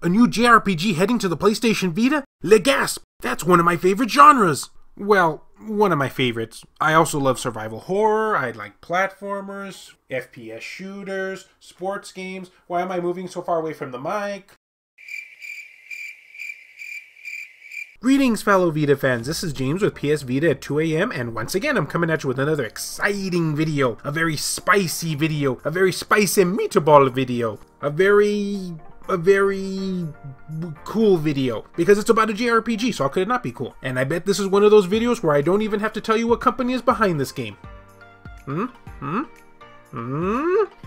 A new JRPG heading to the PlayStation Vita? Le gasp! That's one of my favorite genres! Well, one of my favorites. I also love survival horror, I like platformers, FPS shooters, sports games. Why am I moving so far away from the mic? Greetings fellow Vita fans, this is James with PS Vita at 2 AM, and once again I'm coming at you with another exciting video, a very spicy video, a very spicy meatball video, a very cool video, because it's about a JRPG, so how could it not be cool? And I bet this is one of those videos where I don't even have to tell you what company is behind this game.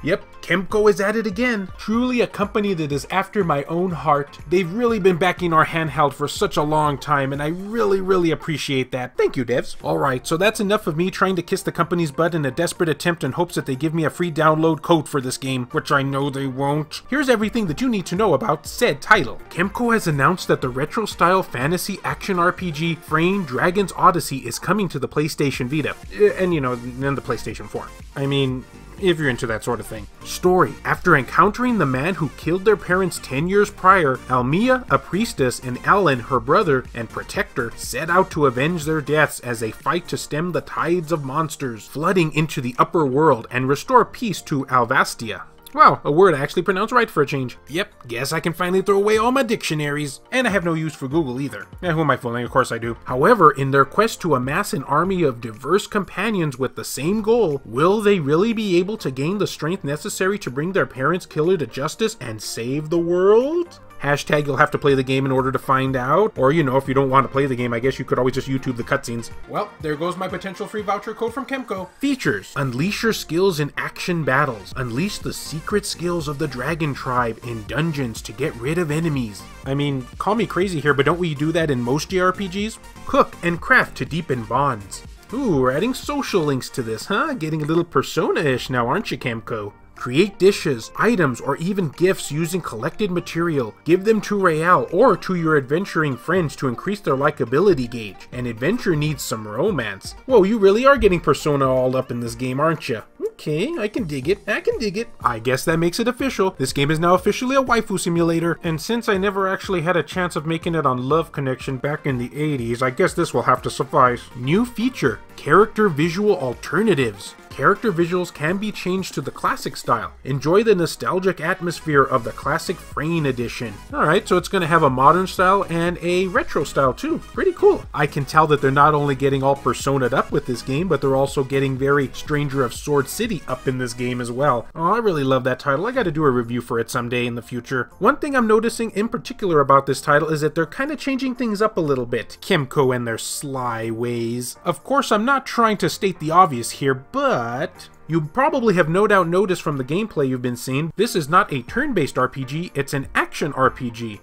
Yep, Kemco is at it again. Truly a company that is after my own heart. They've really been backing our handheld for such a long time, and I really appreciate that. Thank you, devs. Alright, so that's enough of me trying to kiss the company's butt in a desperate attempt in hopes that they give me a free download code for this game, which I know they won't. Here's everything that you need to know about said title. Kemco has announced that the retro-style fantasy action RPG Frane Dragon's Odyssey is coming to the PlayStation Vita. And, you know, then the PlayStation 4. I mean, if you're into that sort of thing. Story. After encountering the man who killed their parents 10 years prior, Almia, a priestess, and Alan, her brother and protector, set out to avenge their deaths as they fight to stem the tides of monsters flooding into the upper world and restore peace to Alvastia. Wow, a word I actually pronounced right for a change. Yep, guess I can finally throw away all my dictionaries. And I have no use for Google either. Who am I fooling? Of course I do. However, in their quest to amass an army of diverse companions with the same goal, will they really be able to gain the strength necessary to bring their parents' killer to justice and save the world? Hashtag you'll have to play the game in order to find out. Or, you know, if you don't want to play the game, I guess you could always just YouTube the cutscenes. Well, there goes my potential free voucher code from Kemco. Features. Unleash your skills in action battles. Unleash the secret skills of the Dragon Tribe in dungeons to get rid of enemies. I mean, call me crazy here, but don't we do that in most JRPGs? Cook and craft to deepen bonds. Ooh, we're adding social links to this, huh? Getting a little Persona-ish now, aren't you, Kemco? Create dishes, items, or even gifts using collected material. Give them to Real or to your adventuring friends to increase their likability gauge. And adventure needs some romance. Whoa, you really are getting Persona all up in this game, aren't you? Okay, I can dig it. I guess that makes it official. This game is now officially a waifu simulator. And since I never actually had a chance of making it on Love Connection back in the 80s, I guess this will have to suffice. New feature, character visual alternatives. Character visuals can be changed to the classic style. Enjoy the nostalgic atmosphere of the classic Frane edition. Alright, so it's going to have a modern style and a retro style too. Pretty cool. I can tell that they're not only getting all persona'd up with this game, but they're also getting very Stranger of Sword City up in this game as well. Oh, I really love that title. I got to do a review for it someday in the future. One thing I'm noticing in particular about this title is that they're kind of changing things up a little bit. Kemco and their sly ways. Of course, I'm not trying to state the obvious here, but you probably have no doubt noticed from the gameplay you've been seeing, this is not a turn-based RPG, it's an action RPG.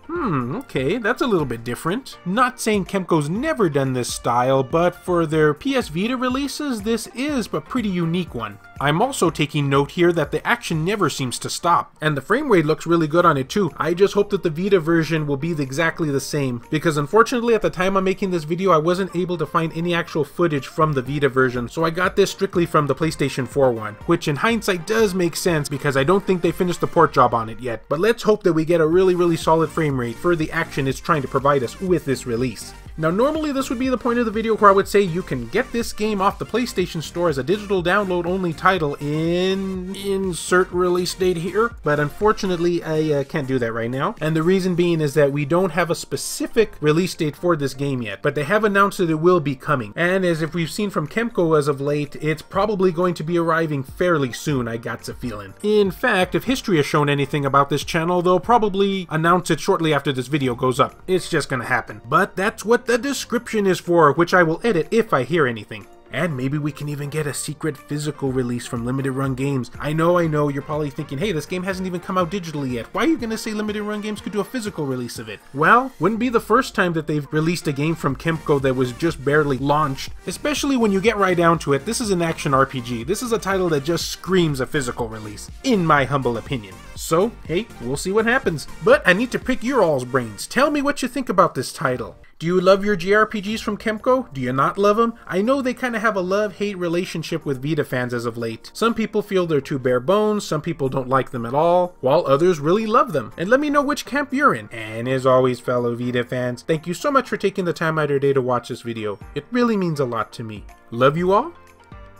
Okay, that's a little bit different. Not saying Kemco's never done this style, but for their PS Vita releases, this is a pretty unique one. I'm also taking note here that the action never seems to stop, and the frame rate looks really good on it too. I just hope that the Vita version will be exactly the same, because unfortunately at the time I'm making this video I wasn't able to find any actual footage from the Vita version, so I got this strictly from the PlayStation 4 one, which in hindsight does make sense because I don't think they finished the port job on it yet, but let's hope that we get a really solid frame rate for the action it's trying to provide us with this release. Now normally this would be the point of the video where I would say you can get this game off the PlayStation Store as a digital download only title in insert release date here, but unfortunately I can't do that right now, and the reason being is that we don't have a specific release date for this game yet, but they have announced that it will be coming, and as if we've seen from Kemco as of late, it's probably going to be arriving fairly soon, I got a feeling. In fact, if history has shown anything about this channel, they'll probably announce it shortly after this video goes up. It's just gonna happen. But that's what the description is for, which I will edit if I hear anything. And maybe we can even get a secret physical release from Limited Run Games. I know, you're probably thinking, hey, this game hasn't even come out digitally yet. Why are you going to say Limited Run Games could do a physical release of it? Well, wouldn't be the first time that they've released a game from Kemco that was just barely launched. Especially when you get right down to it, this is an action RPG. This is a title that just screams a physical release, in my humble opinion. So, hey, we'll see what happens. But I need to pick your all's brains. Tell me what you think about this title. Do you love your JRPGs from Kemco? Do you not love them? I know they kind of have a love-hate relationship with Vita fans as of late. Some people feel they're too bare bones, some people don't like them at all, while others really love them. And let me know which camp you're in. And as always, fellow Vita fans, thank you so much for taking the time out of your day to watch this video. It really means a lot to me. Love you all,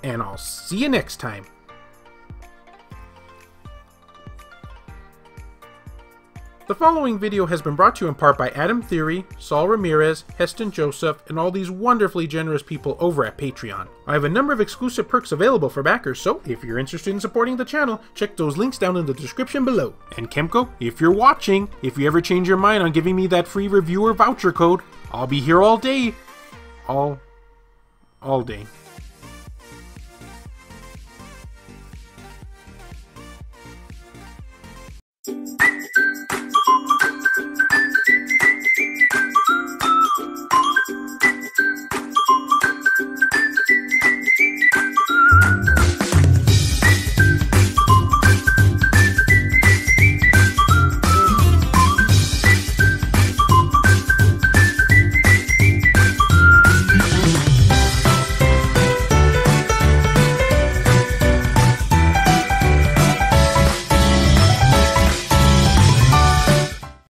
and I'll see you next time. The following video has been brought to you in part by Adam Theory, Saul Ramirez, Heston Joseph, and all these wonderfully generous people over at Patreon. I have a number of exclusive perks available for backers, so if you're interested in supporting the channel, check those links down in the description below. And Kemco, if you're watching, if you ever change your mind on giving me that free reviewer voucher code, I'll be here all day. All day.